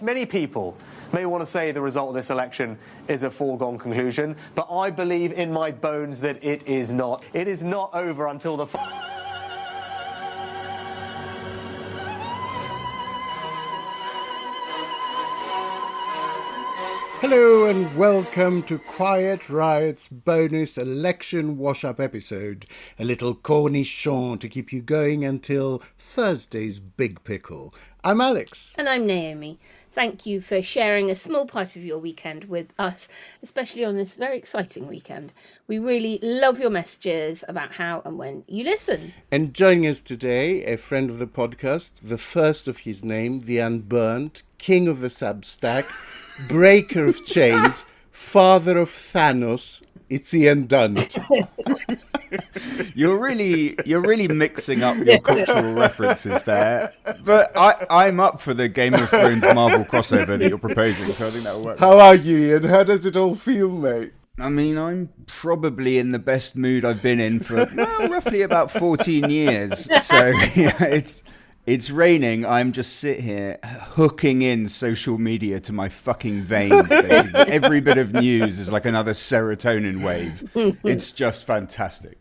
Many people may want to say the result of this election is a foregone conclusion, but I believe in my bones that it is not. It is not over until the... Hello and welcome to Quiet Riot's bonus election wash-up episode. A little cornichon to keep you going until Thursday's big pickle. I'm Alex. And I'm Naomi. Thank you for sharing a small part of your weekend with us, especially on this very exciting weekend. We really love your messages about how and when you listen. And joining us today, a friend of the podcast, the first of his name, the Unburnt, king of the Substack, breaker of chains, father of Thanos, it's Ian Dunt. You're really mixing up your cultural references there. But I'm up for the Game of Thrones Marvel crossover that you're proposing, so I think that'll work. How are you, Ian? How does it all feel, mate? I mean, I'm probably in the best mood I've been in for roughly about 14 years. So yeah, it's raining. I'm just sit here hooking in social media to my fucking veins, basically. Every bit of news is like another serotonin wave. It's just fantastic.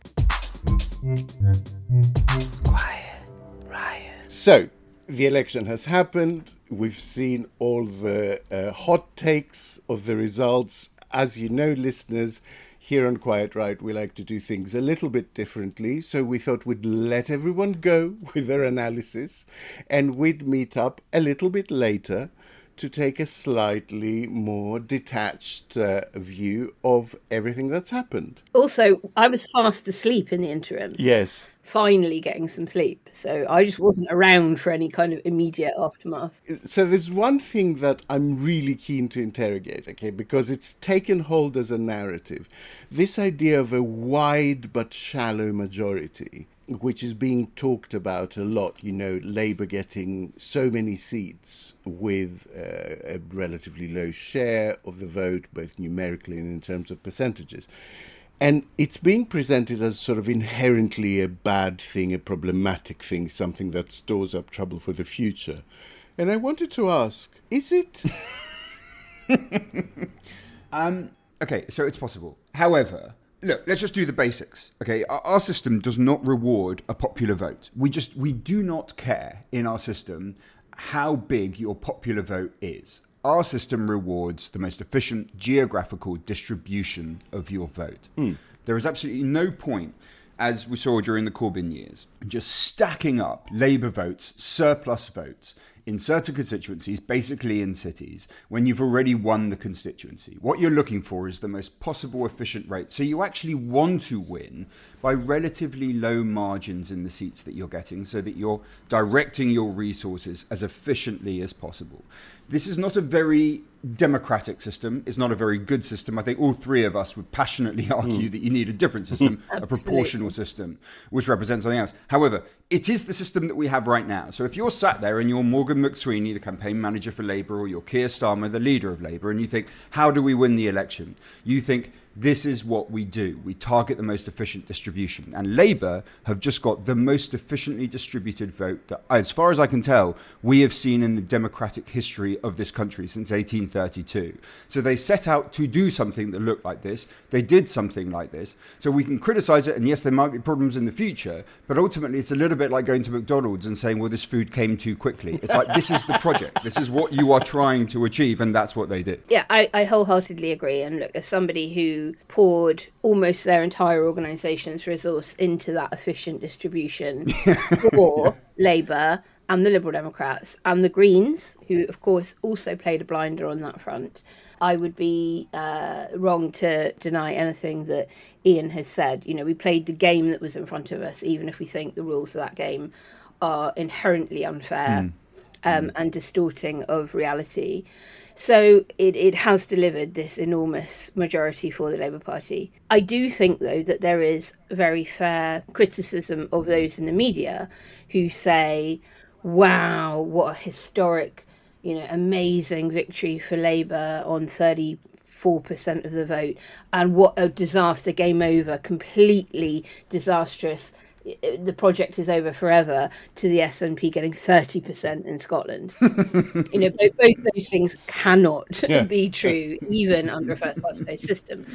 Quiet Riot. So, the election has happened. We've seen all the hot takes of the results. As you know, listeners, here on Quiet Riot, we like to do things a little bit differently. So we thought we'd let everyone go with their analysis and we'd meet up a little bit later to take a slightly more detached view of everything that's happened. Also, I was fast asleep in the interim. Yes. Finally getting some sleep. So I just wasn't around for any kind of immediate aftermath. So there's one thing that I'm really keen to interrogate, okay, because it's taken hold as a narrative. This idea of a wide but shallow majority, which is being talked about a lot, you know, Labour getting so many seats with a relatively low share of the vote, both numerically and in terms of percentages. And it's being presented as sort of inherently a bad thing, a problematic thing, something that stores up trouble for the future. And I wanted to ask, is it? Okay, so it's possible. However, look, let's just do the basics. Okay, our system does not reward a popular vote. We do not care in our system how big your popular vote is. Our system rewards the most efficient geographical distribution of your vote. There is absolutely no point, as we saw during the Corbyn years, just stacking up Labour votes, surplus votes, in certain constituencies, basically in cities, when you've already won the constituency. What you're looking for is the most possible efficient rate. So you actually want to win by relatively low margins in the seats that you're getting so that you're directing your resources as efficiently as possible. This is not a very democratic system. It's not a very good system. I think all three of us would passionately argue that you need a different system, a proportional system, which represents something else. However, it is the system that we have right now. So if you're sat there and you're Morgan McSweeney, the campaign manager for Labour, or you're Keir Starmer, the leader of Labour, and you think, how do we win the election? You think, this is what we do. We target the most efficient distribution. And Labour have just got the most efficiently distributed vote that, as far as I can tell, we have seen in the democratic history of this country since 1832. So they set out to do something that looked like this. They did something like this. So we can criticise it, and yes, there might be problems in the future, but ultimately it's a little bit like going to McDonald's and saying, well, this food came too quickly. It's like, this is the project. This is what you are trying to achieve, and that's what they did. Yeah, I wholeheartedly agree. And look, as somebody who poured almost their entire organisation's resource into that efficient distribution for Labour and the Liberal Democrats and the Greens, who of course also played a blinder on that front, I would be wrong to deny anything that Ian has said. You know, we played the game that was in front of us, even if we think the rules of that game are inherently unfair and distorting of reality. So it has delivered this enormous majority for the Labour Party. I do think, though, that there is very fair criticism of those in the media who say, wow, what a historic, amazing victory for Labour on 34% of the vote. And what a disaster, game over, completely disastrous the project is over forever, to the SNP getting 30% in Scotland. Both those things cannot be true, even under a first past the post system.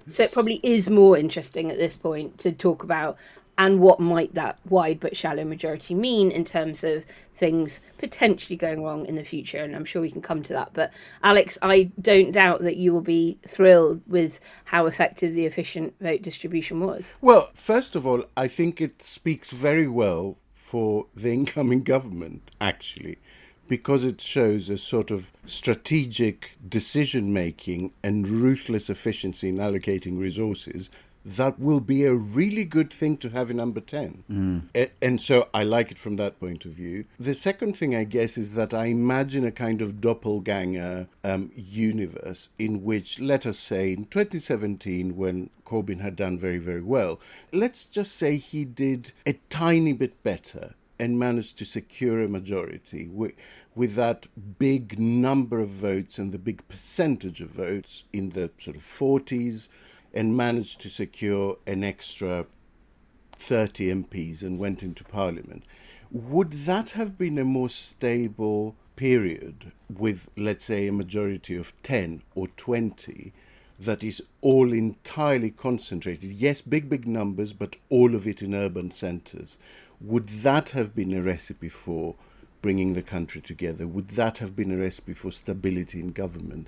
So it probably is more interesting at this point to talk about, and what might that wide but shallow majority mean in terms of things potentially going wrong in the future. And I'm sure we can come to that. But Alex, I don't doubt that you will be thrilled with how effective the efficient vote distribution was. Well, first of all, I think it speaks very well for the incoming government, actually, because it shows a sort of strategic decision-making and ruthless efficiency in allocating resources that will be a really good thing to have in number 10. And so I like it from that point of view. The second thing, I guess, is that I imagine a kind of doppelganger universe in which, let us say, in 2017, when Corbyn had done very, very well, let's just say he did a tiny bit better and managed to secure a majority with that big number of votes and the big percentage of votes in the sort of 40s, and managed to secure an extra 30 MPs and went into Parliament. Would that have been a more stable period with, let's say, a majority of 10 or 20 that is all entirely concentrated? Yes, big numbers, but all of it in urban centres. Would that have been a recipe for bringing the country together? Would that have been a recipe for stability in government?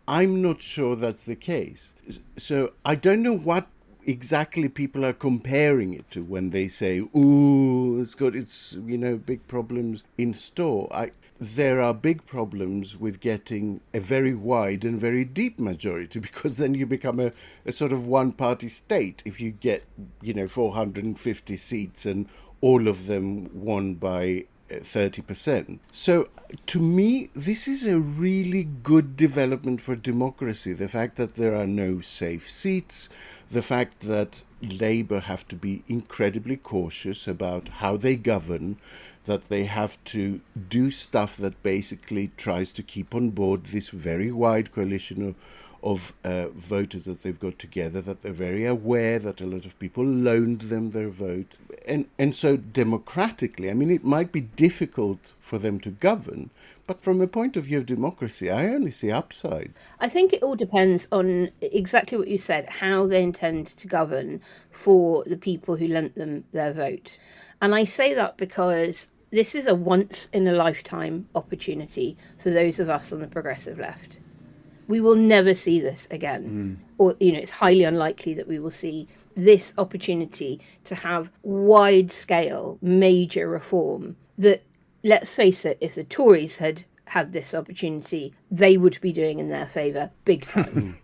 I'm not sure that's the case. So I don't know what exactly people are comparing it to when they say, ooh, it's big problems in store. There are big problems with getting a very wide and very deep majority, because then you become a sort of one-party state if you get, 450 seats and all of them won by 30%. So to me, this is a really good development for democracy. The fact that there are no safe seats, the fact that Labour have to be incredibly cautious about how they govern, that they have to do stuff that basically tries to keep on board this very wide coalition of voters that they've got together, that they're very aware that a lot of people loaned them their vote. And so democratically, it might be difficult for them to govern, but from a point of view of democracy, I only see upside. I think it all depends on exactly what you said, how they intend to govern for the people who lent them their vote. And I say that because this is a once-in-a-lifetime opportunity for those of us on the progressive left. We will never see this again. Or, it's highly unlikely that we will see this opportunity to have wide-scale, major reform that, let's face it, if the Tories had had this opportunity, they would be doing in their favour big time.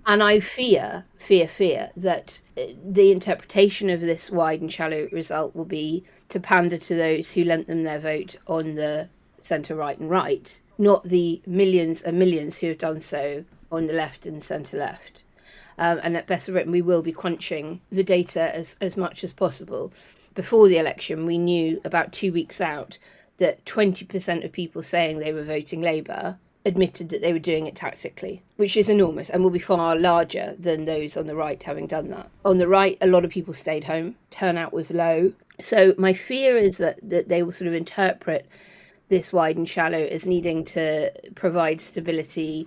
And I fear that the interpretation of this wide and shallow result will be to pander to those who lent them their vote on the centre right and right, not the millions and millions who have done so on the left and centre left. And at Best of Britain, we will be crunching the data as much as possible. Before the election, we knew about 2 weeks out that 20% of people saying they were voting Labour admitted that they were doing it tactically, which is enormous and will be far larger than those on the right having done that. On the right, a lot of people stayed home. Turnout was low. So my fear is that they will sort of interpret this wide and shallow as needing to provide stability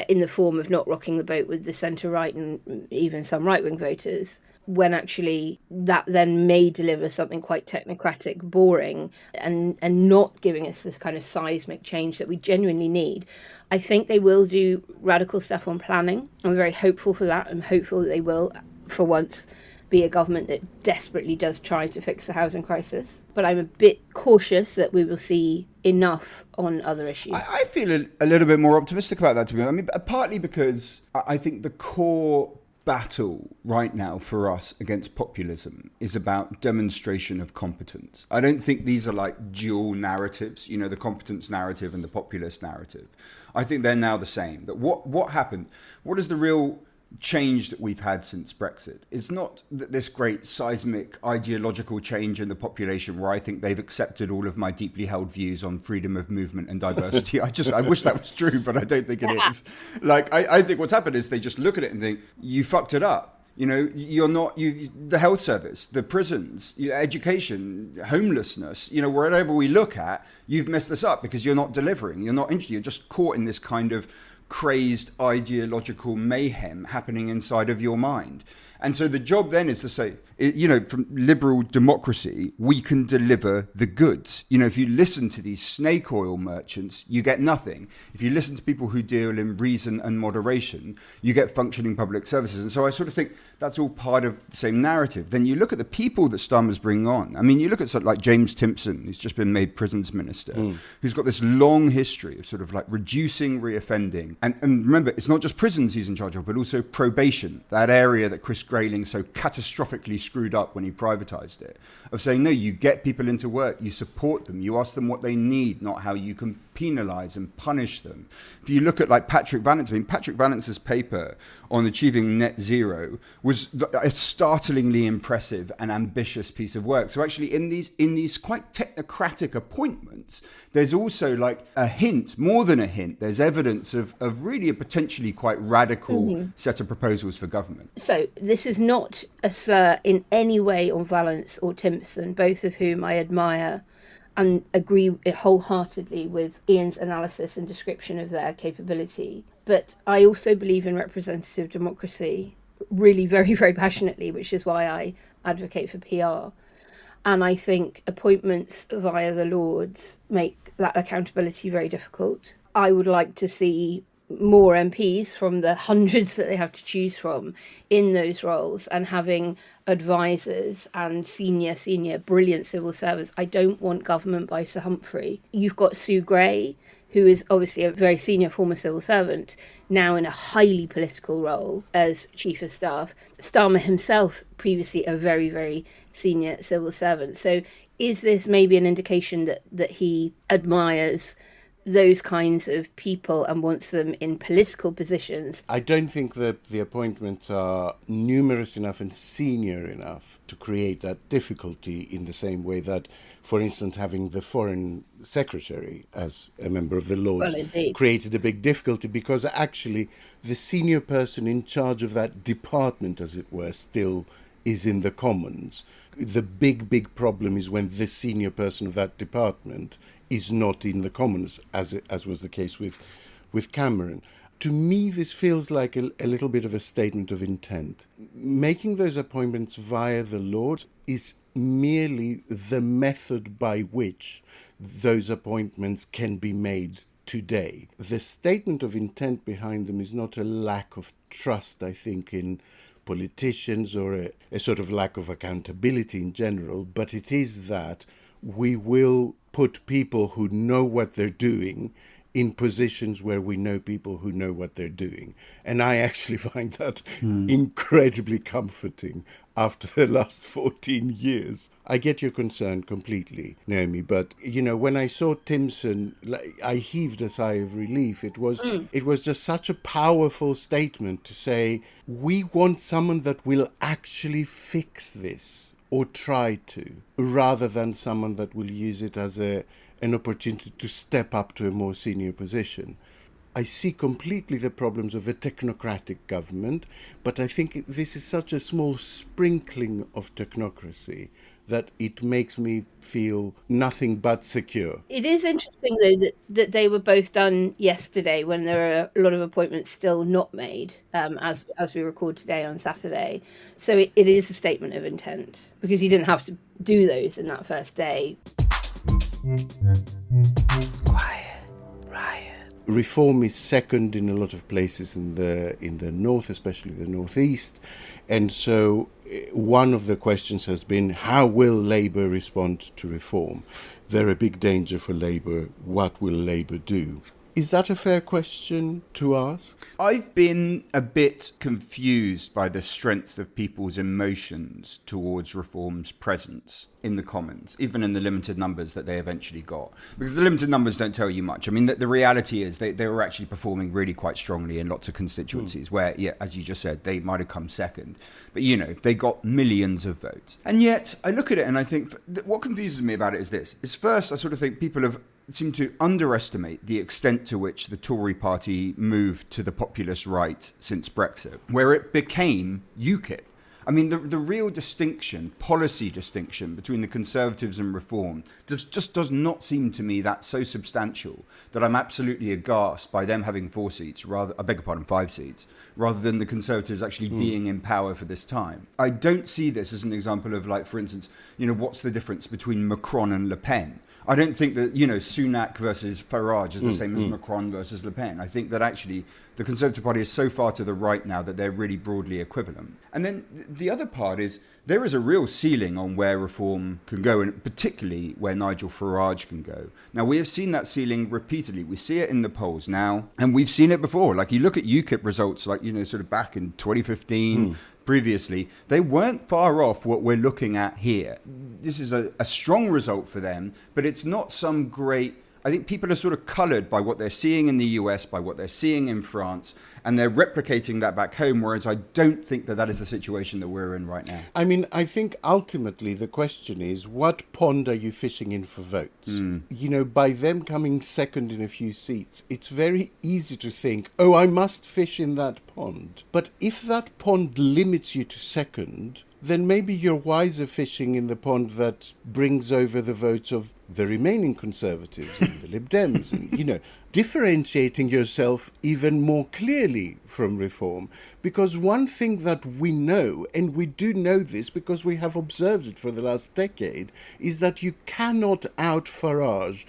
in the form of not rocking the boat with the centre-right and even some right-wing voters, when actually that then may deliver something quite technocratic, boring, and not giving us this kind of seismic change that we genuinely need. I think they will do radical stuff on planning. I'm very hopeful for that. I'm hopeful that they will, for once, be a government that desperately does try to fix the housing crisis. But I'm a bit cautious that we will see enough on other issues. I feel a little bit more optimistic about that, to be honest. Partly because I think the core battle right now for us against populism is about demonstration of competence. I don't think these are like dual narratives, the competence narrative and the populist narrative. I think they're now the same. That what happened? What is the real change that we've had since Brexit? It's not this great seismic ideological change in the population where I think they've accepted all of my deeply held views on freedom of movement and diversity. I wish that was true, but I don't think it is. I think what's happened is they just look at it and think, you fucked it up. You know, you're not, the health service, the prisons, education, homelessness, you know, wherever we look at, you've messed this up because you're not delivering. You're just caught in this kind of crazed ideological mayhem happening inside of your mind. And so the job then is to say, you know, from liberal democracy, we can deliver the goods. You know, if you listen to these snake oil merchants, you get nothing. If you listen to people who deal in reason and moderation, you get functioning public services. And so I sort of think that's all part of the same narrative. Then you look at the people that Starmer's bringing on. I mean, you look at sort of like James Timpson, who's just been made prisons minister, who's got this long history of sort of like reducing reoffending. And remember, it's not just prisons he's in charge of, but also probation, that area that Chris Grayling so catastrophically screwed up when he privatized it, of saying, no, you get people into work, you support them, you ask them what they need, not how you can penalize and punish them. If you look at like Patrick Vallance, I mean, Patrick Vallance's paper on achieving net zero was a startlingly impressive and ambitious piece of work. So actually in these quite technocratic appointments, there's also like a hint, more than a hint, there's evidence of really a potentially quite radical set of proposals for government. So this is not a slur in any way on Vallance or Timpson, both of whom I admire and agree wholeheartedly with Ian's analysis and description of their capability. But I also believe in representative democracy really very, very passionately, which is why I advocate for PR. And I think appointments via the Lords make that accountability very difficult. I would like to see more MPs from the hundreds that they have to choose from in those roles, and having advisors and senior brilliant civil servants. I don't want government by Sir Humphrey. You've got Sue Gray, who is obviously a very senior former civil servant, now in a highly political role as Chief of Staff. Starmer himself, previously a very, very senior civil servant. So is this maybe an indication that he admires those kinds of people and wants them in political positions? I don't think that the appointments are numerous enough and senior enough to create that difficulty in the same way that, for instance, having the foreign secretary as a member of the Lords created a big difficulty, because actually the senior person in charge of that department, as it were, still is in the Commons. The big problem is when this senior person of that department is not in the Commons, as was the case with Cameron. To me, this feels like a little bit of a statement of intent. Making those appointments via the Lords is merely the method by which those appointments can be made today. The statement of intent behind them is not a lack of trust, I think, in politicians or a sort of lack of accountability in general, but it is that we will put people who know what they're doing in positions where we know people who know what they're doing. And I actually find that incredibly comforting after the last 14 years. I get your concern completely, Naomi, but, you know, when I saw Timpson, I heaved a sigh of relief. It was just such a powerful statement to say, we want someone that will actually fix this, or try to, rather than someone that will use it as an opportunity to step up to a more senior position. I see completely the problems of a technocratic government, but I think this is such a small sprinkling of technocracy that it makes me feel nothing but secure. It is interesting, though, that they were both done yesterday when there are a lot of appointments still not made, as we record today on Saturday. So it is a statement of intent, because you didn't have to do those in that first day. Quiet, Riot. Reform is second in a lot of places in the north, especially the northeast, and so one of the questions has been, how will Labour respond to reform? They're a big danger for Labour. What will Labour do? Is that a fair question to ask? I've been a bit confused by the strength of people's emotions towards reform's presence in the Commons, even in the limited numbers that they eventually got. Because the limited numbers don't tell you much. I mean, the reality is they were actually performing really quite strongly in lots of constituencies where, yeah, as you just said, they might have come second. But, you know, they got millions of votes. And yet, I look at it and I think, what confuses me about it is this. Is first, I sort of think people have seem to underestimate the extent to which the Tory party moved to the populist right since Brexit, where it became UKIP. I mean, the real distinction, policy distinction between the Conservatives and Reform just does not seem to me that so substantial that I'm absolutely aghast by them having 5 seats, rather than the Conservatives actually being in power for this time. I don't see this as an example of, like, for instance, what's the difference between Macron and Le Pen? I don't think that, Sunak versus Farage is the same as Macron versus Le Pen. I think that actually the Conservative Party is so far to the right now that they're really broadly equivalent. And then the other part is there is a real ceiling on where Reform can go, and particularly where Nigel Farage can go. Now, we have seen that ceiling repeatedly. We see it in the polls now, and we've seen it before. Like, you look at UKIP results, like, sort of back in 2015, previously, they weren't far off what we're looking at here. This is a strong result for them, but it's not some great... I think people are sort of coloured by what they're seeing in the US, by what they're seeing in France, and they're replicating that back home, whereas I don't think that is the situation that we're in right now. I mean, I think ultimately the question is, what pond are you fishing in for votes? By them coming second in a few seats, it's very easy to think, oh, I must fish in that pond. But if that pond limits you to second, then maybe you're wiser fishing in the pond that brings over the votes of the remaining Conservatives and the Lib Dems, and, differentiating yourself even more clearly from Reform. Because one thing that we know, and we do know this because we have observed it for the last decade, is that you cannot out Farage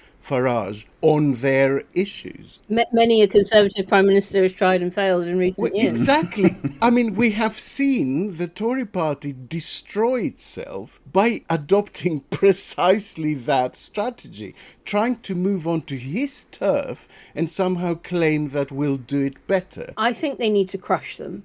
on their issues. Many a Conservative Prime Minister has tried and failed in recent years. Exactly. I mean, we have seen the Tory party destroy itself by adopting precisely that strategy, trying to move on to his turf and somehow claim that we'll do it better. I think they need to crush them.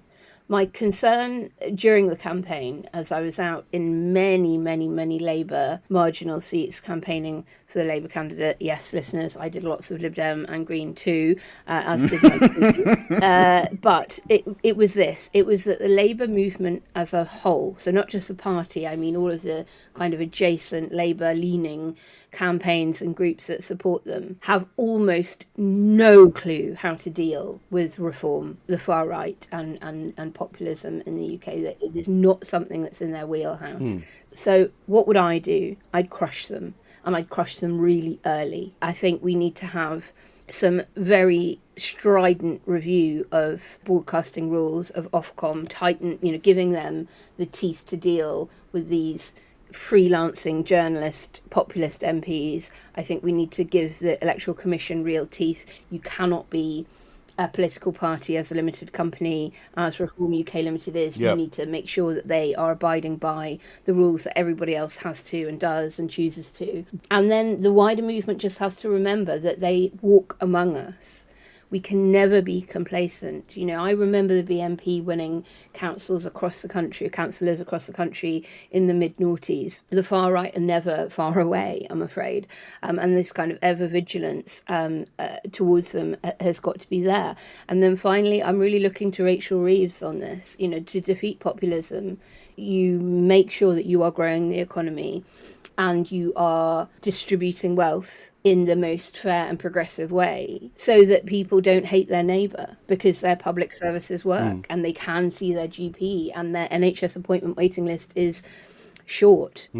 My concern during the campaign, as I was out in many, many, many Labour marginal seats campaigning for the Labour candidate, yes, listeners, I did lots of Lib Dem and Green too, as did my team. But it was this. It was that the Labour movement as a whole, so not just the party, I mean all of the kind of adjacent Labour-leaning campaigns and groups that support them, have almost no clue how to deal with Reform, the far right and populism in the UK. That it is not something that's in their wheelhouse. So what would I do? I'd crush them, and I'd crush them really early. I think we need to have some very strident review of broadcasting rules, of Ofcom, tighten, giving them the teeth to deal with these freelancing journalist populist MPs. I think we need to give the Electoral Commission real teeth. You cannot be a political party as a limited company, as Reform UK Limited is. You need to make sure that they are abiding by the rules that everybody else has to and does and chooses to. And then the wider movement just has to remember that they walk among us. We can never be complacent. I remember the BNP winning councillors across the country in the mid-noughties. The far right are never far away, I'm afraid. And this kind of ever-vigilance towards them has got to be there. And then finally, I'm really looking to Rachel Reeves on this. To defeat populism, you make sure that you are growing the economy and you are distributing wealth in the most fair and progressive way so that people don't hate their neighbour because their public services work and they can see their GP and their NHS appointment waiting list is short.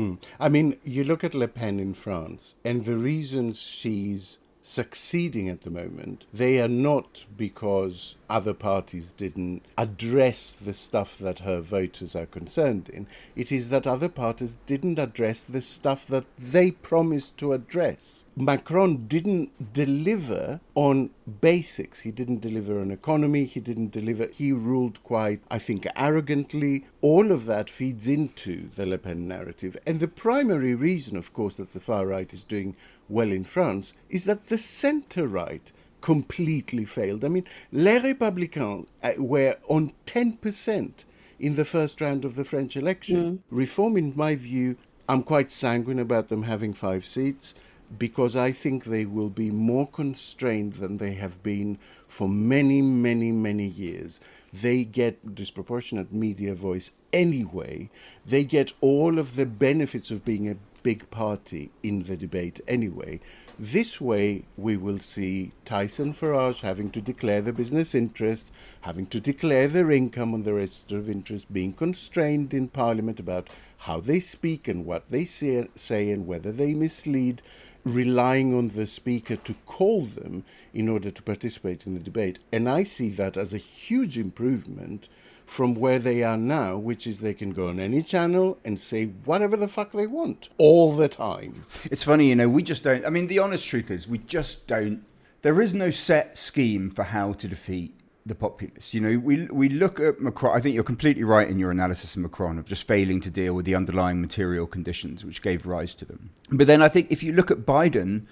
I mean, you look at Le Pen in France and the reasons she's succeeding at the moment, they are not because other parties didn't address the stuff that her voters are concerned in. It is that other parties didn't address the stuff that they promised to address. Macron didn't deliver on basics. He didn't deliver on economy. He ruled quite, I think, arrogantly. All of that feeds into the Le Pen narrative. And the primary reason, of course, that the far right is doing well in France is that the centre-right completely failed. I mean, Les Républicains were on 10% in the first round of the French election. Reform, in my view, I'm quite sanguine about them having 5 seats because I think they will be more constrained than they have been for many, many, many years. They get disproportionate media voice anyway. They get all of the benefits of being a big party in the debate anyway. This way, we will see Tyson Farage having to declare the business interests, having to declare their income and the register of interest, being constrained in Parliament about how they speak and what they say and whether they mislead, relying on the speaker to call them in order to participate in the debate. And I see that as a huge improvement from where they are now, which is they can go on any channel and say whatever the fuck they want all the time. It's funny, we just don't. I mean, the honest truth is we just don't. There is no set scheme for how to defeat the populace. We look at Macron. I think you're completely right in your analysis of Macron, of just failing to deal with the underlying material conditions which gave rise to them. But then I think if you look at Biden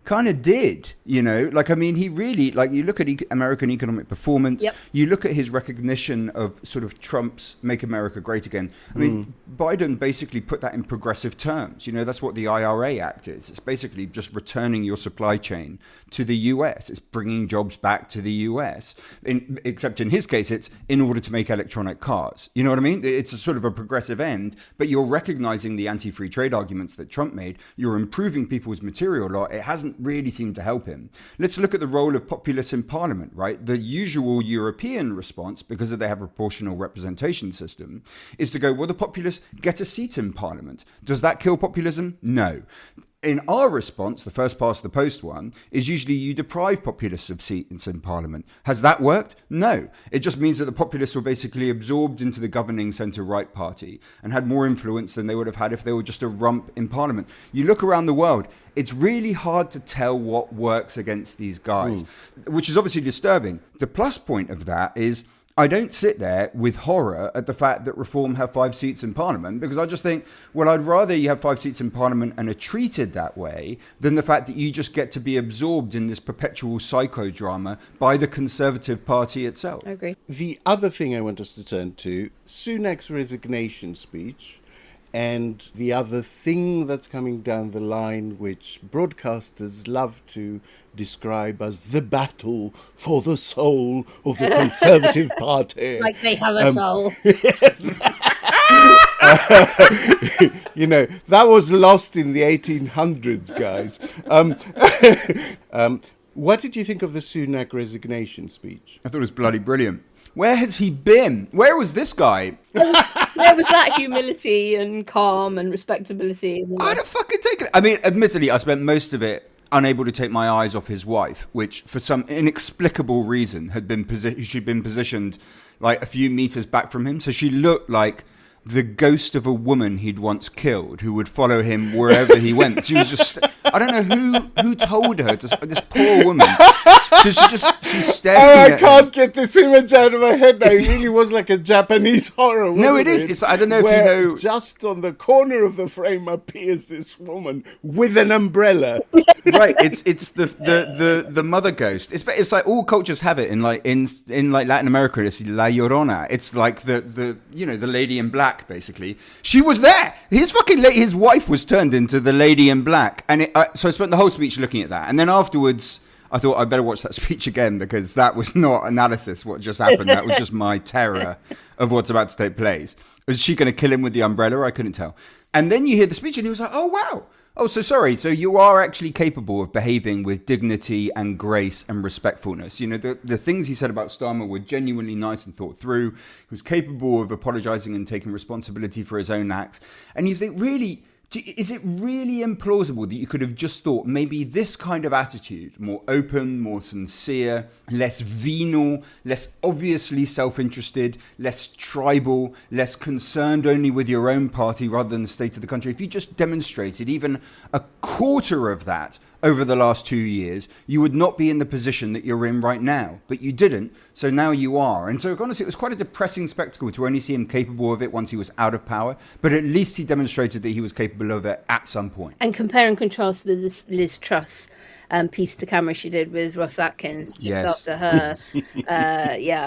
kind of did, he really, you look at American economic performance, you look at his recognition of sort of Trump's Make America Great Again. I mean, Biden basically put that in progressive terms. That's what the IRA Act is. It's basically just returning your supply chain to the US. It's bringing jobs back to the US, except in his case, it's in order to make electronic cars. You know what I mean? It's a sort of a progressive end, but you're recognizing the anti-free trade arguments that Trump made. You're improving people's material law. It hasn't really seemed to help him. Let's look at the role of populists in Parliament, right? The usual European response, because they have a proportional representation system, is to go, well, the populists get a seat in Parliament. Does that kill populism? No. In our response, the first past the post one, is usually you deprive populists of seats in Parliament. Has that worked? No. It just means that the populists were basically absorbed into the governing centre-right party and had more influence than they would have had if they were just a rump in Parliament. You look around the world, it's really hard to tell what works against these guys, which is obviously disturbing. The plus point of that is I don't sit there with horror at the fact that Reform have 5 seats in Parliament, because I just think, well, I'd rather you have 5 seats in Parliament and are treated that way than the fact that you just get to be absorbed in this perpetual psychodrama by the Conservative Party itself. I agree. The other thing I want us to turn to, Sunak's resignation speech, and the other thing that's coming down the line, which broadcasters love to describe as the battle for the soul of the Conservative Party. Like they have a soul. Yes. That was lost in the 1800s, guys. What did you think of the Sunak resignation speech? I thought it was bloody brilliant. Where has he been? Where was this guy? There was that humility and calm and respectability. I'd have fucking taken it. I mean, admittedly, I spent most of it unable to take my eyes off his wife, which for some inexplicable reason she'd been positioned like a few meters back from him. So she looked like the ghost of a woman he'd once killed who would follow him wherever he went. She was just, I don't know who told her, this poor woman. She's staring I can't get this image out of my head now. It really was like a Japanese horror. No, it is. It's, I don't know if you know. Just on the corner of the frame appears this woman with an umbrella. Right. It's the mother ghost. It's like all cultures have it in Latin America. It's La Llorona. It's like the lady in black, basically. She was there. His wife was turned into the lady in black, and so I spent the whole speech looking at that, and then afterwards I thought I'd better watch that speech again, because that was not analysis what just happened. That was just my terror of what's about to take place. Was she going to kill him with the umbrella? I couldn't tell. And then you hear the speech and he was like, oh, wow. Oh, so sorry. So you are actually capable of behaving with dignity and grace and respectfulness. The things he said about Starmer were genuinely nice and thought through. He was capable of apologizing and taking responsibility for his own acts. And you think, really, is it really implausible that you could have just thought maybe this kind of attitude, more open, more sincere, less venal, less obviously self-interested, less tribal, less concerned only with your own party rather than the state of the country, if you just demonstrated even a quarter of that over the last 2 years, you would not be in the position that you're in right now. But you didn't, so now you are. And so honestly, it was quite a depressing spectacle to only see him capable of it once he was out of power. But at least he demonstrated that he was capable of it at some point. And compare and contrast with this Liz Truss piece to camera she did with Ross Atkins just after her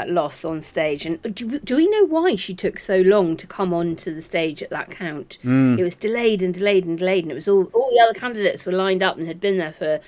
loss on stage. And do we know why she took so long to come onto the stage at that count? It was delayed and delayed and delayed, and it was all the other candidates were lined up and had been there for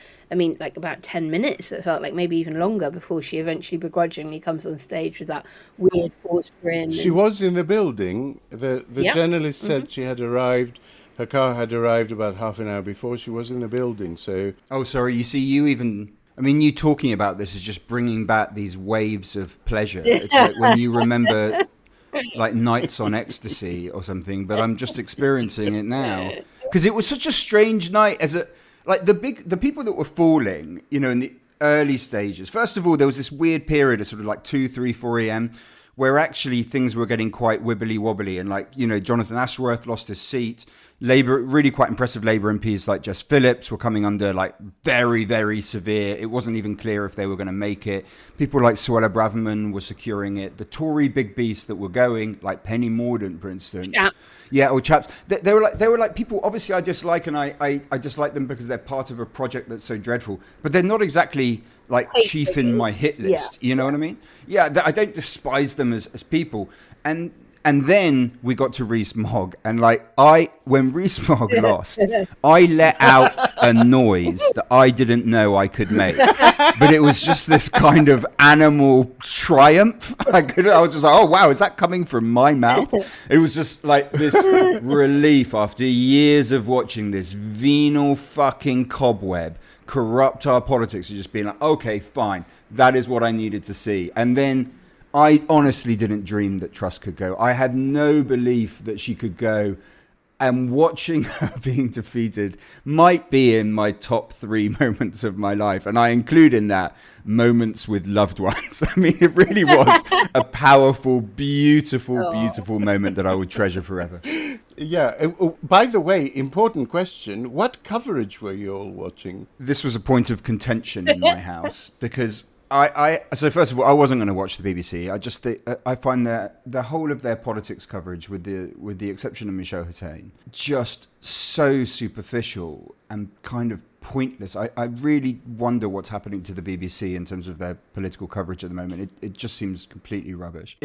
about 10 minutes. It felt like maybe even longer before she eventually begrudgingly comes on stage with that weird forced grin. She was in the building. The journalist said she had arrived. her car had arrived about half an hour before. She was in the building, so... Oh, sorry. You see, you talking about this is just bringing back these waves of pleasure. It's like when you remember like nights on ecstasy or something, but I'm just experiencing it now. Because it was such a strange night the people that were falling, in the early stages. First of all, there was this weird period of sort of like 2, 3, 4 a.m. where actually things were getting quite wibbly wobbly, and Jonathan Ashworth lost his seat. Really quite impressive Labour MPs like Jess Phillips were coming under like very, very severe. It wasn't even clear if they were going to make it. People like Suella Braverman were securing it. The Tory big beasts that were going, like Penny Mordaunt, for instance. Chaps. Yeah, or chaps. They were like people. Obviously, I dislike, and I dislike them because they're part of a project that's so dreadful. But they're not exactly like chief in my hit list. Yeah. You know what I mean? Yeah, I don't despise them as people. And then we got to Rees-Mogg, and when Rees-Mogg lost, I let out a noise that I didn't know I could make, but it was just this kind of animal triumph. I was just like, oh wow, is that coming from my mouth? It was just like this relief after years of watching this venal fucking cobweb corrupt our politics, and just being like, okay, fine, that is what I needed to see. And then I honestly didn't dream that Truss could go. I had no belief that she could go. And watching her being defeated might be in my top 3 moments of my life. And I include in that moments with loved ones. I mean, it really was a powerful, beautiful moment that I would treasure forever. Yeah. By the way, important question. What coverage were you all watching? This was a point of contention in my house because... So first of all, I wasn't going to watch the BBC. I find the whole of their politics coverage, with the exception of Michel Hussein, just so superficial and kind of pointless. I really wonder what's happening to the BBC in terms of their political coverage at the moment. It just seems completely rubbish.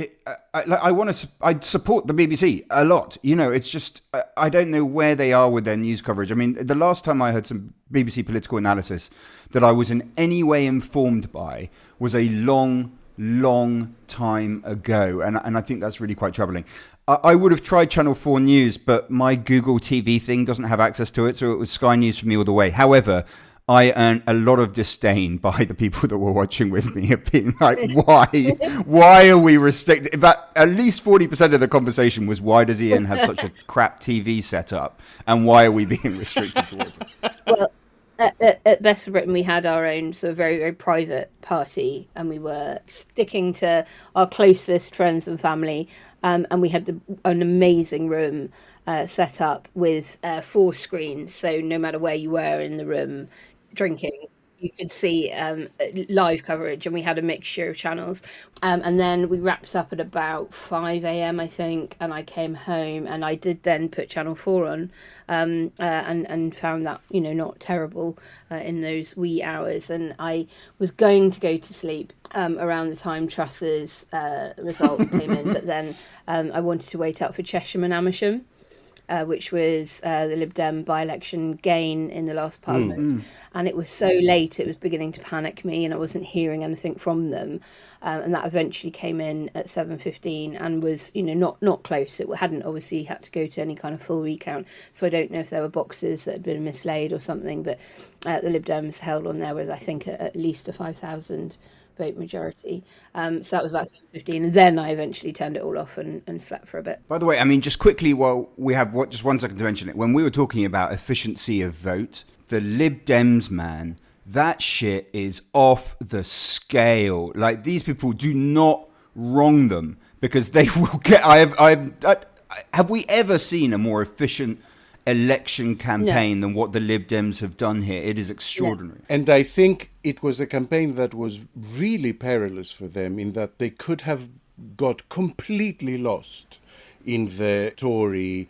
I support the BBC a lot. It's just I don't know where they are with their news coverage. I mean, the last time I heard some BBC political analysis that I was in any way informed by was a long time ago, and I think that's really quite troubling. I would have tried Channel 4 News, but my Google TV thing doesn't have access to it, so it was Sky News for me all the way. However, I earned a lot of disdain by the people that were watching with me, of being like, why are we restricted? In fact, at least 40% of the conversation was, why does Ian have such a crap TV setup, and why are we being restricted towards it? Well, at Best of Britain, we had our own sort of very, very private party, and we were sticking to our closest friends and family. And we had an amazing room set up with 4 screens. So no matter where you were in the room drinking, you could see live coverage, and we had a mixture of channels. And then we wrapped up at about 5 a.m, I think, and I came home, and I did then put Channel 4 on and found that, not terrible in those wee hours. And I was going to go to sleep around the time Truss's result came in, but then I wanted to wait up for Chesham and Amersham. Which was the Lib Dem by-election gain in the last Parliament. And it was so late, it was beginning to panic me, and I wasn't hearing anything from them. And that eventually came in at 7:15 and was, not close. It hadn't obviously had to go to any kind of full recount. So I don't know if there were boxes that had been mislaid or something, but the Lib Dems held on there with, I think, at least a 5,000 vote majority. So that was about 7:15, and then I eventually turned it all off and slept for a bit. By the way, I mean, just quickly, while we have just 1 second to mention it, when we were talking about efficiency of vote, the Lib Dems, man, that shit is off the scale. Like, these people, do not wrong them, because they will get... have we ever seen a more efficient election campaign than what the Lib Dems have done here? It is extraordinary. And I think it was a campaign that was really perilous for them, in that they could have got completely lost in the Tory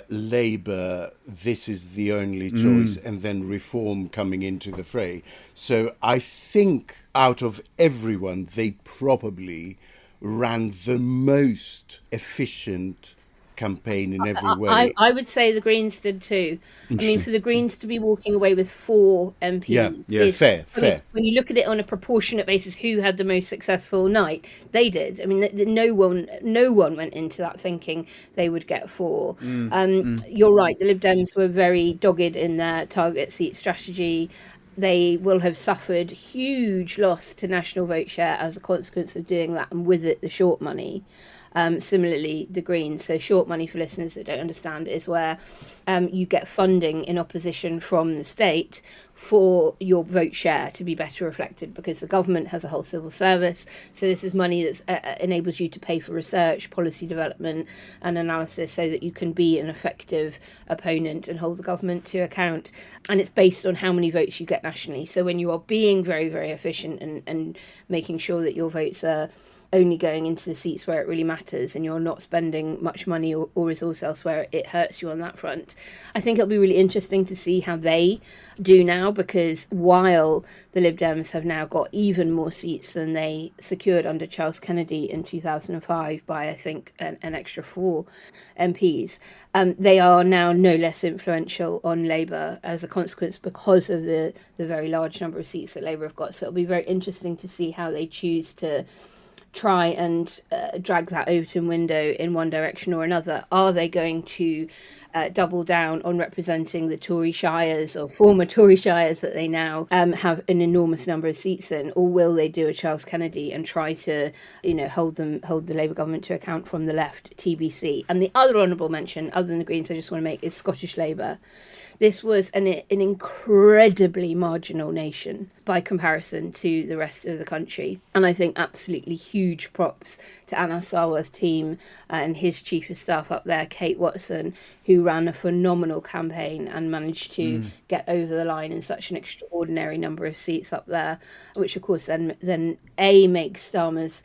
Labour, this is the only choice, and then Reform coming into the fray. So I think out of everyone, they probably ran the most efficient campaign in every way. I would say the Greens did too. I mean, for the Greens to be walking away with 4 MPs, yeah, fair. When you look at it on a proportionate basis, who had the most successful night? They did. I mean, no one went into that thinking they would get 4. You're right. The Lib Dems were very dogged in their target seat strategy. They will have suffered huge loss to national vote share as a consequence of doing that, and with it, the short money. Similarly, the Greens. So short money, for listeners that don't understand, is where you get funding in opposition from the state for your vote share to be better reflected, because the government has a whole civil service. So this is money that enables you to pay for research, policy development and analysis, so that you can be an effective opponent and hold the government to account. And it's based on how many votes you get nationally. So when you are being very, very efficient and making sure that your votes are only going into the seats where it really matters, and you're not spending much money or resource elsewhere, it hurts you on that front. I think it'll be really interesting to see how they do now, because while the Lib Dems have now got even more seats than they secured under Charles Kennedy in 2005 by, I think, an extra 4 MPs, they are now no less influential on Labour as a consequence, because of the very large number of seats that Labour have got. So it'll be very interesting to see how they choose to try and drag that Overton window in one direction or another. Are they going to double down on representing the Tory shires or former Tory shires that they now have an enormous number of seats in, or will they do a Charles Kennedy and try to, hold the Labour government to account from the left, TBC? And the other honourable mention, other than the Greens, I just want to make is Scottish Labour. This was an incredibly marginal nation by comparison to the rest of the country. And I think absolutely huge props to Anas Sarwar's team and his chief of staff up there, Kate Watson, who ran a phenomenal campaign and managed to get over the line in such an extraordinary number of seats up there, which of course then makes Starmer's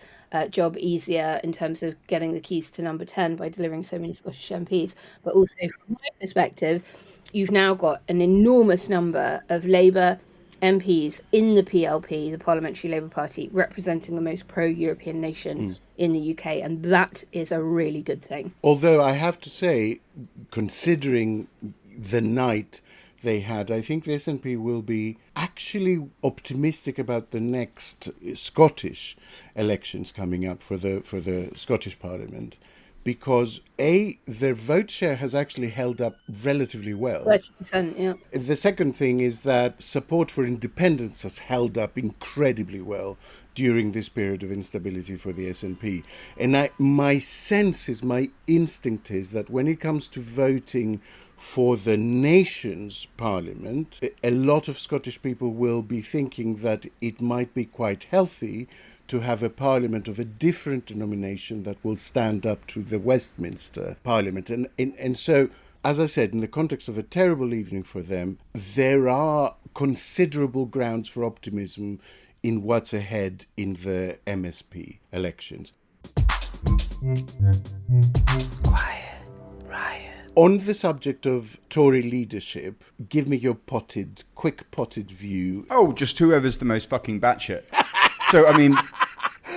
job easier in terms of getting the keys to number 10 by delivering so many Scottish MPs. But also from my perspective, you've now got an enormous number of Labour MPs in the PLP, the Parliamentary Labour Party, representing the most pro-European nation in the UK, and that is a really good thing. Although I have to say, considering the night they had, I think the SNP will be actually optimistic about the next Scottish elections coming up for the Scottish Parliament, because their vote share has actually held up relatively well. 30%, yeah. The second thing is that support for independence has held up incredibly well during this period of instability for the SNP. And my sense is, my instinct is that when it comes to voting for the nation's parliament, a lot of Scottish people will be thinking that it might be quite healthy to have a parliament of a different denomination that will stand up to the Westminster Parliament. And so, as I said, in the context of a terrible evening for them, there are considerable grounds for optimism in what's ahead in the MSP elections. Quiet, Riot. On the subject of Tory leadership, give me your quick potted view. Oh, just whoever's the most fucking batshit. So, I mean,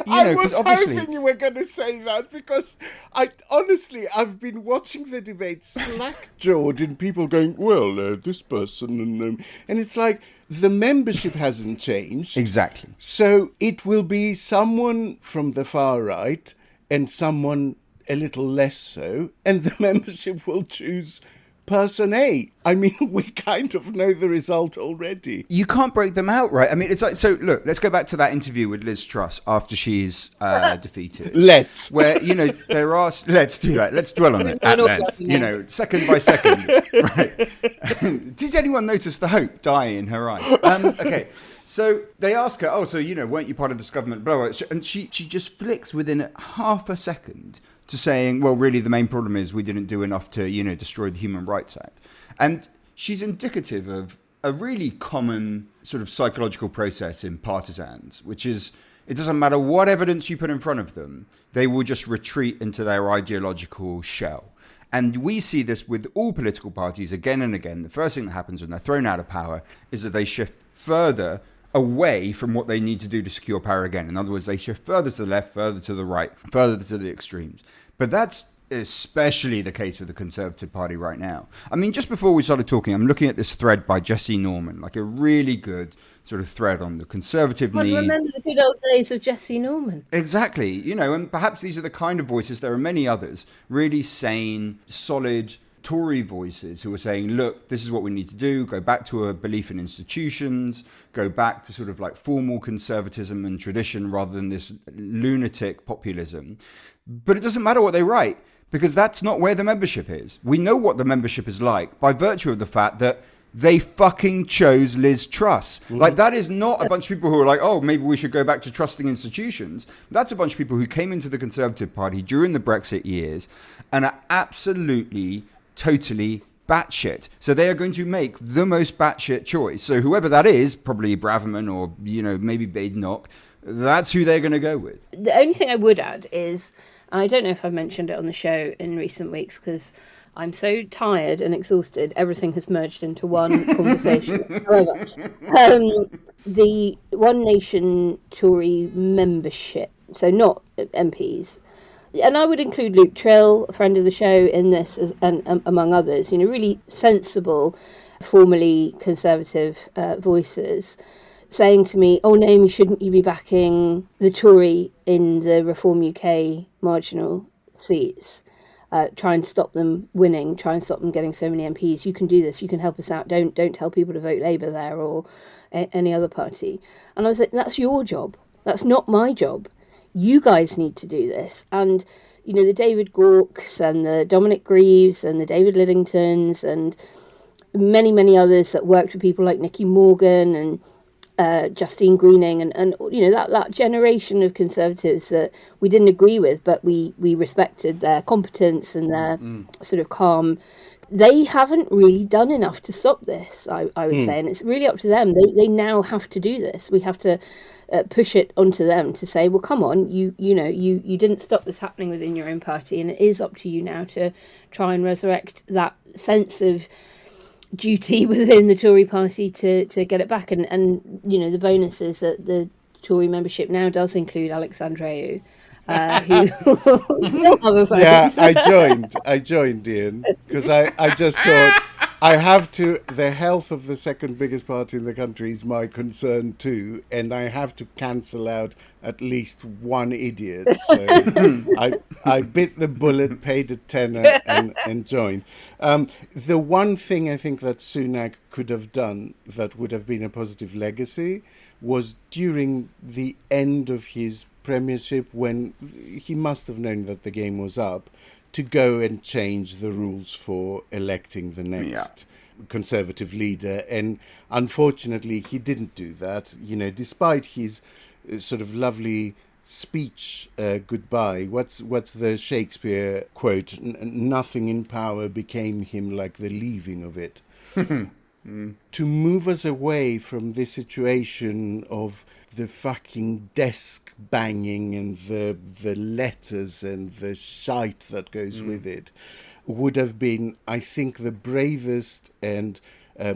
I was hoping you were going to say that, because I've been watching the debate slack-jawed in people going, well, this person, and it's like, the membership hasn't changed. Exactly. So it will be someone from the far right and someone a little less so, and the membership will choose person A. I mean, we kind of know the result already. You can't break them out, right? I mean, it's like, so look, let's go back to that interview with Liz Truss after she's defeated. Let's do that. Let's dwell on it at length, second by second. Right. Did anyone notice the hope die in her eyes? Okay. So they ask her, weren't you part of this government? Blah, blah. And she just flicks within half a second to saying, well, really, the main problem is we didn't do enough to, destroy the Human Rights Act. And she's indicative of a really common sort of psychological process in partisans, which is, it doesn't matter what evidence you put in front of them, they will just retreat into their ideological shell. And we see this with all political parties again and again. The first thing that happens when they're thrown out of power is that they shift further away from what they need to do to secure power again. In other words, they shift further to the left, further to the right, further to the extremes. But that's especially the case with the Conservative Party right now. I mean, just before we started talking, I'm looking at this thread by Jesse Norman, like a really good sort of thread on the Conservative I need. remember the good old days of Jesse Norman. Exactly. You know, and perhaps these are the kind of voices, there are many others, really sane, solid Tory voices who are saying, look, this is what we need to do, go back to a belief in institutions, go back to sort of like formal conservatism and tradition rather than this lunatic populism. But it doesn't matter what they write, because that's not where the membership is. We know what the membership is like by virtue of the fact that they fucking chose Liz Truss. Like, that is not a bunch of people who are like, oh, maybe we should go back to trusting institutions. That's a bunch of people who came into the Conservative Party during the Brexit years and are absolutely, totally batshit. So they are going to make the most batshit choice. So whoever that is, probably Braverman or, you know, maybe Badenoch, that's who they're going to go with. The only thing I would add is, and I don't know if I've mentioned it on the show in recent weeks because I'm so tired and exhausted, everything has merged into one conversation. However, the One Nation Tory membership, so not MPs, and I would include Luke Trill, a friend of the show, in this, and among others, you know, really sensible, formerly Conservative voices, saying to me, oh, Naomi, shouldn't you be backing the Tory in the Reform UK marginal seats? Try and stop them winning, try and stop them getting so many MPs. You can do this, you can help us out. Don't tell people to vote Labour there or any other party. And I was like, that's your job. That's not my job. You guys need to do this. And, you know, the David Gawks and the Dominic Greaves and the David Liddingtons and many, many others that worked with people like Nicky Morgan and Justine Greening and you know that generation of Conservatives that we didn't agree with, but we respected their competence and their sort of calm. They haven't really done enough to stop this, I would say, and it's really up to them. They now have to do this. We have to push it onto them to say, well, come on, you didn't stop this happening within your own party, and it is up to you now to try and resurrect that sense of duty within the Tory party to get it back. And you know, the bonus is that the Tory membership now does include Alex Andreou, who will have a vote. Yeah, I joined Ian, because I just thought I have to, the health of the second biggest party in the country is my concern too, and I have to cancel out at least one idiot. So I bit the bullet, paid a tenner and joined. The one thing I think that Sunak could have done that would have been a positive legacy was during the end of his premiership, when he must have known that the game was up, to go and change the rules for electing the next Conservative leader. And unfortunately, he didn't do that. You know, despite his sort of lovely speech goodbye. What's the Shakespeare quote? Nothing in power became him like the leaving of it. To move us away from this situation of the fucking desk banging and the letters and the shite that goes with it would have been, I think, the bravest and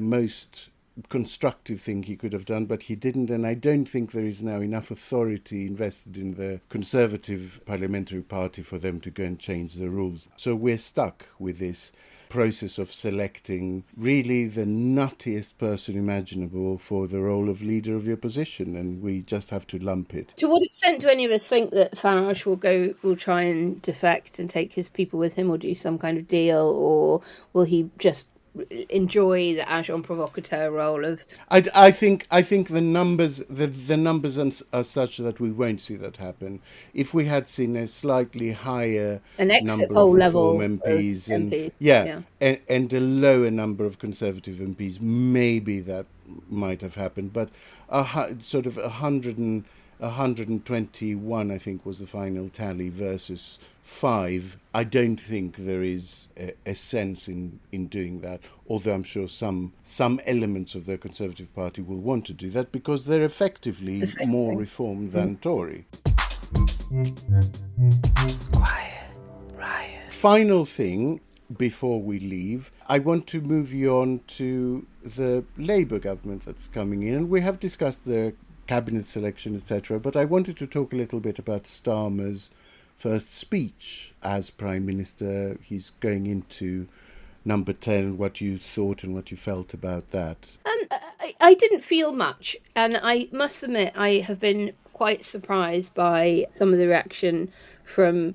most constructive thing he could have done, but he didn't, and I don't think there is now enough authority invested in the Conservative Parliamentary Party for them to go and change the rules. So we're stuck with this process of selecting really the nuttiest person imaginable for the role of leader of the opposition, and we just have to lump it. To what extent do any of us think that Farage will try and defect and take his people with him, or do some kind of deal, or will he just enjoy the agent provocateur role of? I think the numbers are such that we won't see that happen. If we had seen a slightly higher an exit number poll of level MPs of and MPs. And a lower number of Conservative MPs, maybe that might have happened. But sort of 121, I think, was the final tally versus 5. I don't think there is a sense in doing that, although I'm sure some elements of the Conservative Party will want to do that because they're effectively more Reform than Tory. Quiet, Riot. Final thing before we leave, I want to move you on to the Labour government that's coming in, and we have discussed the cabinet selection, etc., but I wanted to talk a little bit about Starmer's first speech as Prime Minister. He's going into number 10, what you thought and what you felt about that. I didn't feel much, and I must admit I have been quite surprised by some of the reaction from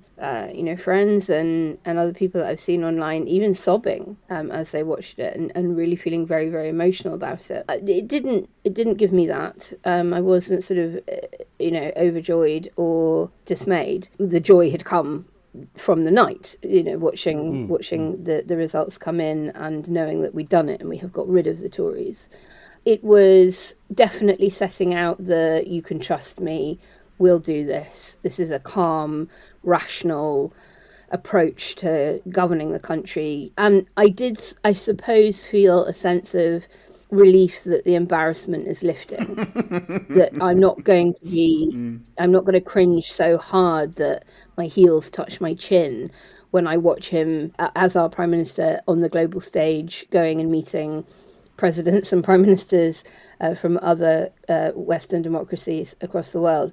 friends and other people that I've seen online, even sobbing as they watched it and really feeling very, very emotional about it. It didn't give me that. I wasn't sort of overjoyed or dismayed. The joy had come from the night, watching the results come in and knowing that we'd done it and we have got rid of the Tories. It was definitely setting out the "you can trust me, we'll do this. This is a calm, rational approach to governing the country." And I did, I suppose, feel a sense of relief that the embarrassment is lifting. That I'm not going to cringe so hard that my heels touch my chin when I watch him as our Prime Minister on the global stage, going and meeting presidents and prime ministers from other Western democracies across the world,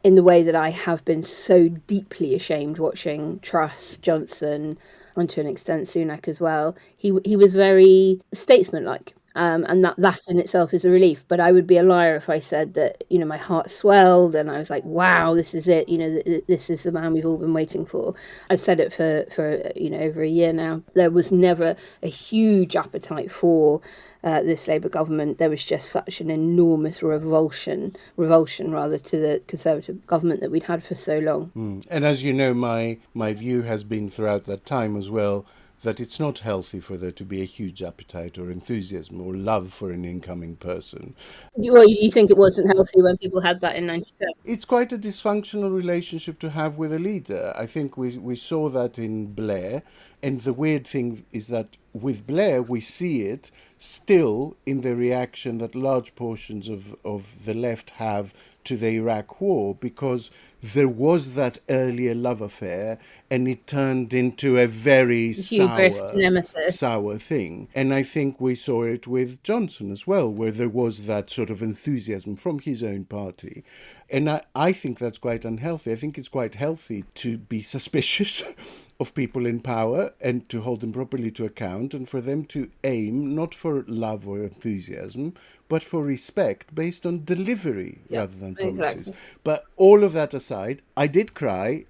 in the way that I have been so deeply ashamed watching Truss, Johnson, and to an extent Sunak as well. He was very statesmanlike. And that in itself is a relief. But I would be a liar if I said that, my heart swelled and I was like, wow, this is it. This is the man we've all been waiting for. I've said it for over a year now. There was never a huge appetite for this Labour government. There was just such an enormous revulsion rather, to the Conservative government that we'd had for so long. And as you know, my view has been throughout that time as well, that it's not healthy for there to be a huge appetite or enthusiasm or love for an incoming person. Well, you think it wasn't healthy when people had that in 97? It's quite a dysfunctional relationship to have with a leader. I think we saw that in Blair. And the weird thing is that with Blair, we see it still in the reaction that large portions of the left have to the Iraq war, because there was that earlier love affair and it turned into a very sour thing. And I think we saw it with Johnson as well, where there was that sort of enthusiasm from his own party. And I think that's quite unhealthy. I think it's quite healthy to be suspicious of people in power and to hold them properly to account, and for them to aim not for love or enthusiasm, but for respect based on delivery rather than promises. Exactly. But all of that aside, I did cry.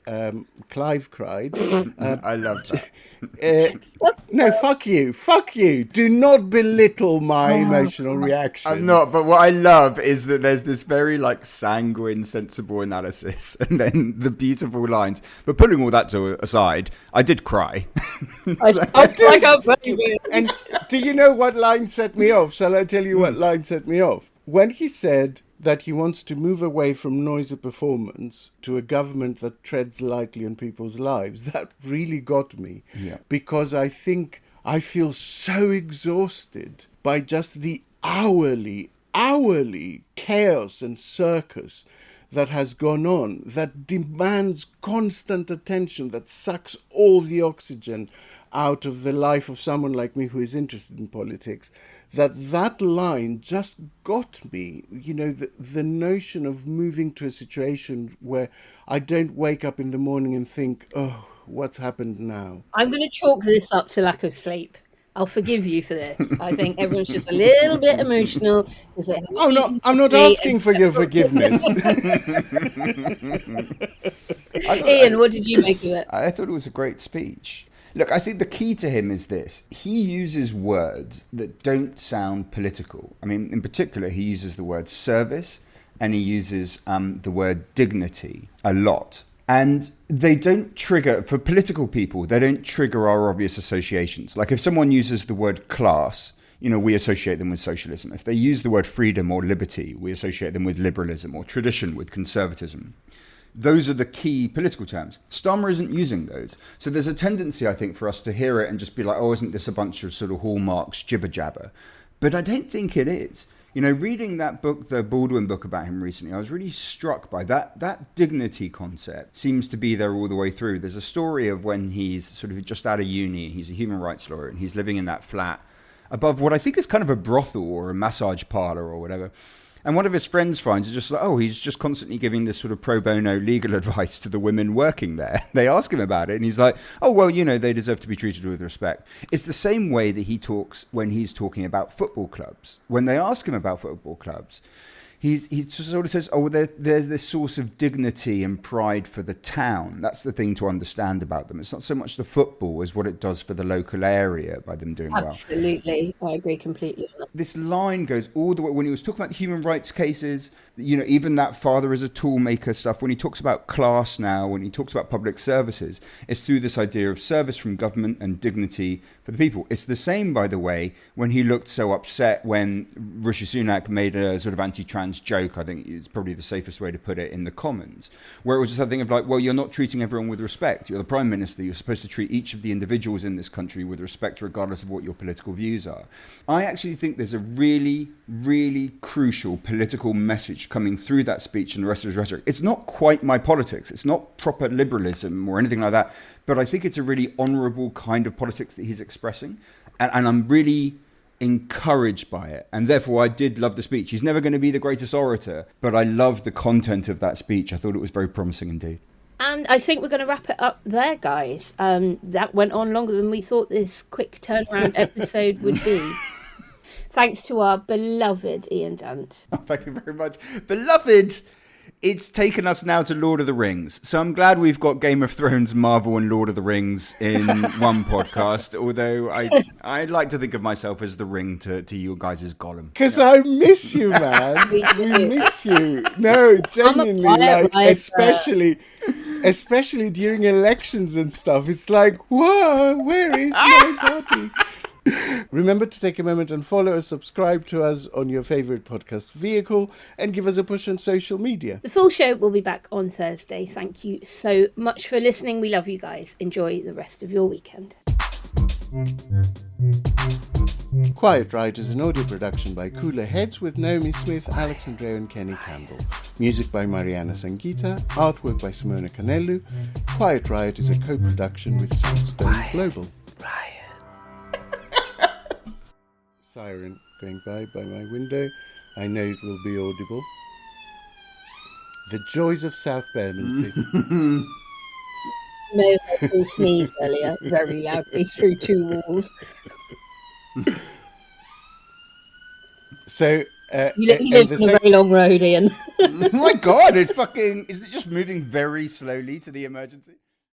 Clive cried. I love that. No, fuck you. Do not belittle my emotional reaction. I'm not, but what I love is that there's this very sanguine, sensible analysis and then the beautiful lines. But putting all that aside, I did cry. I did. And do you know what line set me off? Shall I tell you what line set me off? When he said that he wants to move away from noisy performance to a government that treads lightly on people's lives, that really got me. Yeah. Because I think I feel so exhausted by just the hourly chaos and circus that has gone on, that demands constant attention, that sucks all the oxygen out of the life of someone like me who is interested in politics. That line just got me, the notion of moving to a situation where I don't wake up in the morning and think, oh, what's happened now? I'm going to chalk this up to lack of sleep. I'll forgive you for this. I think everyone's just a little bit emotional. I'm not asking for your forgiveness. Ian, what did you make of it? I thought it was a great speech. Look, I think the key to him is this. He uses words that don't sound political. I mean, in particular, he uses the word service and he uses the word dignity a lot. And they don't trigger, for political people, they don't trigger our obvious associations. Like if someone uses the word class, we associate them with socialism. If they use the word freedom or liberty, we associate them with liberalism, or tradition with conservatism. Those are the key political terms. Starmer isn't using those. So there's a tendency, I think, for us to hear it and just be like, oh, isn't this a bunch of sort of hallmarks jibber-jabber? But I don't think it is. Reading that book, the Baldwin book about him recently, I was really struck by that dignity concept seems to be there all the way through. There's a story of when he's sort of just out of uni, he's a human rights lawyer, and he's living in that flat above what I think is kind of a brothel or a massage parlor or whatever. And one of his friends finds is just like, oh, he's just constantly giving this sort of pro bono legal advice to the women working there. They ask him about it and he's like, oh, well, you know, they deserve to be treated with respect. It's the same way that he talks when he's talking about football clubs. When they ask him about football clubs, he sort of says, oh, they're this source of dignity and pride for the town. That's the thing to understand about them. It's not so much the football as what it does for the local area by them doing well. Absolutely. I agree completely on that. This line goes all the way, when he was talking about human rights cases, you know, even that father is a tool maker stuff, when he talks about class now, when he talks about public services, it's through this idea of service from government and dignity for the people. It's the same, by the way, when he looked so upset when Rishi Sunak made a sort of anti-trans joke, I think it's probably the safest way to put it, in the Commons, where it was just something of like, well, you're not treating everyone with respect. You're the Prime Minister. You're supposed to treat each of the individuals in this country with respect, regardless of what your political views are. I actually think there's a really, really crucial political message coming through that speech and the rest of his rhetoric. It's not quite my politics. It's not proper liberalism or anything like that. But I think it's a really honourable kind of politics that he's expressing. And I'm really encouraged by it. And therefore, I did love the speech. He's never going to be the greatest orator, but I loved the content of that speech. I thought it was very promising indeed. And I think we're going to wrap it up there, guys. That went on longer than we thought this quick turnaround episode would be. Thanks to our beloved Ian Dunt. Oh, thank you very much. Beloved, it's taken us now to Lord of the Rings. So I'm glad we've got Game of Thrones, Marvel and Lord of the Rings in one podcast, although I like to think of myself as the ring to you guys' Gollum. Because I miss you, man. We miss you. No, genuinely, like, especially during elections and stuff. It's like, whoa, where is my body? Remember to take a moment and follow or subscribe to us on your favourite podcast vehicle and give us a push on social media. The full show will be back on Thursday. Thank you so much for listening. We love you guys. Enjoy the rest of your weekend. Quiet Riot is an audio production by Cooler Heads with Naomi Smith, Alex Andreou and Kenny Campbell. Music by Mariana Sangeeta. Artwork by Simona Canellu. Quiet Riot is a co-production with Sandstone Global. Siren going by my window. I know it will be audible. The joys of South Bermondsey. May have had a sneeze earlier, very loudly through two walls. So he lives on a very long road, Ian. Oh my God! Is it just moving very slowly to the emergency?